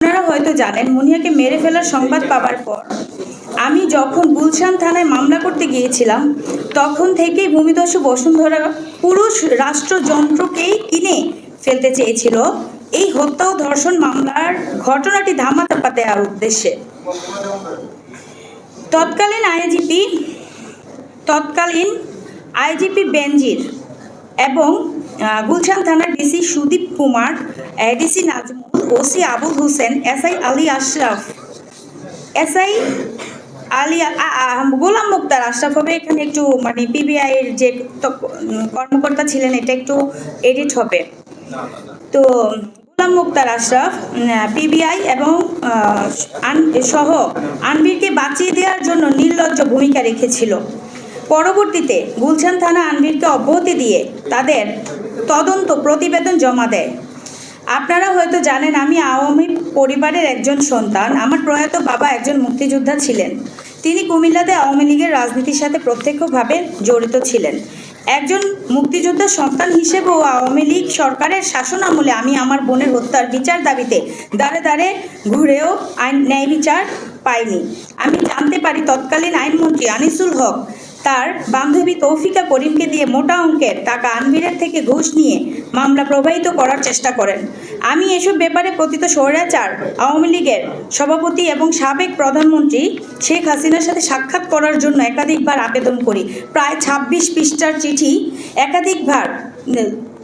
আপনারা হয়তো জানেন, মুনিয়াকে মেরে ফেলার সংবাদ পাওয়ার পর আমি যখন গুলশান থানায় মামলা করতে গিয়েছিলাম, তখন থেকেই ভূমিদস্যু বসুন্ধরা পুরুষ রাষ্ট্রযন্ত্রকেই কিনে ফেলতে চেয়েছিল এই হত্যা ও ধর্ষণ মামলার ঘটনাটি ধামাচাপা দেওয়ার উদ্দেশ্যে। তৎকালীন আইজিপি বেনজির এবং গুলশান থানার DC Sudip Kumar, ADC Nazmul, OC Abul Hossain, SI Ali Ashraf, SI Golam Mukhtar Ashraf হবে এখানে একটু মানে পিবিআই এর যে কর্মকর্তা ছিলেন এটা একটু এডিট হবে। তো গোলাম মুক্তার আশরাফ পিবিআই এবং সহ আনভিরকে বাঁচিয়ে দেওয়ার জন্য নির্লজ্জ ভূমিকা রেখেছিল। পরবর্তীতে গুলশান থানা আনভিরকে অব্যাহতি দিয়ে তাদের তদন্ত প্রতিবেদন জমা দেয়। আপনারা হয়তো জানেন, আমি আওয়ামী পরিবারের একজন সন্তান। আমার প্রয়াত বাবা একজন মুক্তিযোদ্ধা ছিলেন। তিনি কুমিল্লাতে আওয়ামী লীগের রাজনীতির সাথে প্রত্যক্ষভাবে জড়িত ছিলেন। একজন মুক্তিযোদ্ধার সন্তান হিসেবেও আওয়ামী লীগ সরকারের শাসন আমলে আমি আমার বোনের হত্যার বিচার দাবিতে দাঁড়ে দাঁড়ে ঘুরেও ন্যায় বিচার পাইনি। আমি জানতে পারি তৎকালীন আইনমন্ত্রী আনিসুল হক তার বান্ধবী তৌফিকা করিমকে দিয়ে মোটা অঙ্কের টাকা আনভিরের থেকে ঘুষ নিয়ে মামলা প্রবাহিত করার চেষ্টা করেন। আমি এসব ব্যাপারে পতিত স্বৈরাচার আওয়ামী লীগের সভাপতি এবং সাবেক প্রধানমন্ত্রী শেখ হাসিনার সাথে সাক্ষাৎ করার জন্য একাধিকবার আবেদন করি। প্রায় ২৬ পৃষ্ঠার চিঠি একাধিকবার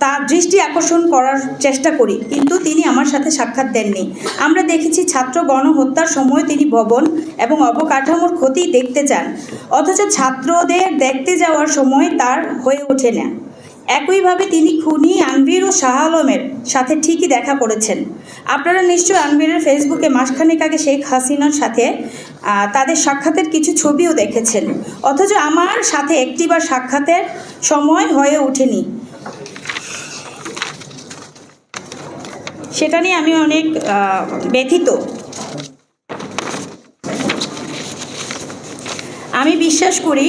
তার দৃষ্টি আকর্ষণ করার চেষ্টা করি, কিন্তু তিনি আমার সাথে সাক্ষাৎ দেননি। আমরা দেখেছি ছাত্র গণহত্যার সময় তিনি ভবন এবং অবকাঠামোর ক্ষতি দেখতে চান, অথচ ছাত্রদের দেখতে যাওয়ার সময় তার হয়ে ওঠে না। একইভাবে তিনি খুনি আনভির ও শাহ আলমের সাথে ঠিকই দেখা করেছেন। আপনারা নিশ্চয়ই আনভিরের ফেসবুকে মাসখানেক আগে শেখ হাসিনার সাথে তাদের সাক্ষাতের কিছু ছবিও দেখেছেন, অথচ আমার সাথে একটিবার সাক্ষাতের সময় হয়ে ওঠেনি। সেটা নিয়ে আমি অনেক ব্যথিত। আমি বিশ্বাস করি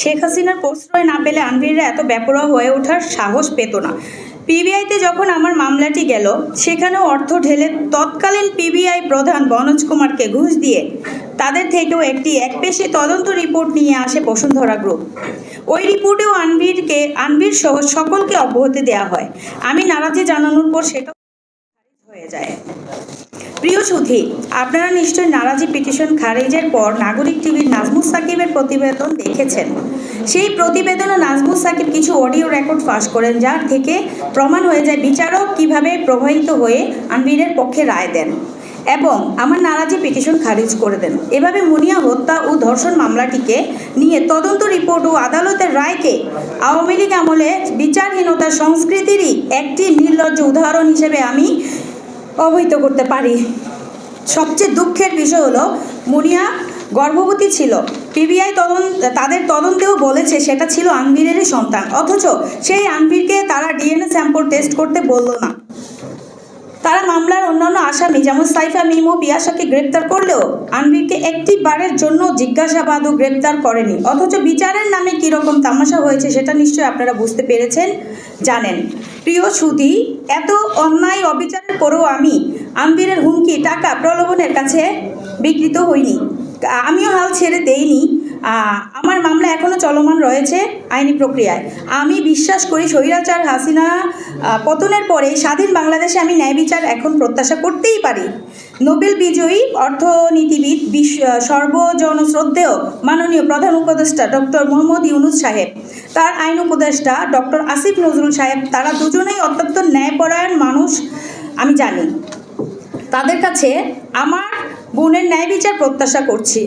শেখ হাসিনার প্রশ্রয় না পেলে আনভিররা এত বেপরোয়া হয়ে ওঠার সাহস পেত না। পিবিআইতে যখন আমার মামলাটি গেল, সেখানেও অর্থ ঢেলে তৎকালীন পিবিআই প্রধান বনোজ কুমারকে ঘুষ দিয়ে তাদের থেকেও একটি একপেশে তদন্ত রিপোর্ট নিয়ে আসে বসুন্ধরা গ্রুপ। ওই রিপোর্টেও আনভির সহ সকলকে অব্যাহতি দেওয়া হয়। আমি নারাজি জানানোর পর সেটা হয়ে যায়। প্রিয় সুধী, আপনারা নিশ্চয়ই নারাজি পিটিশন খারিজের পর নাগরিক টিভির নাজমুস সাকিবের প্রতিবেদন দেখেছেন। সেই প্রতিবেদনে নাজমুস সাকিব কিছু অডিও রেকর্ড ফাঁস করেন, যার থেকে প্রমাণ হয়ে যায় বিচারক কিভাবে প্রভাবিত হয়ে আনভিরের পক্ষে রায় দেন এবং আমার নারাজি পিটিশন খারিজ করে দেন। এভাবে মুনিয়া হত্যা ও ধর্ষণ মামলাটিকে নিয়ে তদন্ত রিপোর্ট ও আদালতের রায়কে আওয়ামী লীগ আমলে বিচারহীনতার সংস্কৃতিরই একটি নির্লজ্জ উদাহরণ হিসেবে আমি অবহিত করতে পারি। সবচেয়ে দুঃখের বিষয় হলো মুনিয়া গর্ভবতী ছিল। পিবিআই তাদের তদন্তেও বলেছে সেটা ছিল আনভিরেরই সন্তান, অথচ সেই আনভিরকে তারা ডিএনএ স্যাম্পল টেস্ট করতে বলল না। তারা মামলার অন্যান্য আসামি যেমন সাইফা, মিমু, পিয়াসাকে গ্রেপ্তার করলেও আনভিরকে একটি বারের জন্য জিজ্ঞাসাবাদ ও গ্রেপ্তার করেনি। অথচ বিচারের নামে কীরকম তামাশা হয়েছে সেটা নিশ্চয়ই আপনারা বুঝতে পেরেছেন, জানেন। প্রিয় সুধী, এত অন্যায় অবিচারের পরেও আমি আনভিরের হুমকি, টাকা, প্রলোভনের কাছে বিকৃত হইনি। আমিও হাল ছেড়ে দেইনি। আমার মামলা এখনও চলমান রয়েছে আইনি প্রক্রিয়ায়। আমি বিশ্বাস করি স্বৈরাচার হাসিনা পতনের পরে স্বাধীন বাংলাদেশে আমি ন্যায় বিচার এখন প্রত্যাশা করতেই পারি। নোবেল বিজয়ী অর্থনীতিবিদ, সর্বজনশ্রদ্ধেয় মাননীয় প্রধান উপদেষ্টা ডক্টর মোহাম্মদ ইউনুস সাহেব, তার আইন উপদেষ্টা ডক্টর আসিফ নজরুল সাহেব, তারা দুজনেই অত্যন্ত ন্যায়পরায়ণ মানুষ আমি জানি। তাদের কাছে আমার বোনের ন্যায় বিচার প্রত্যাশা করছি।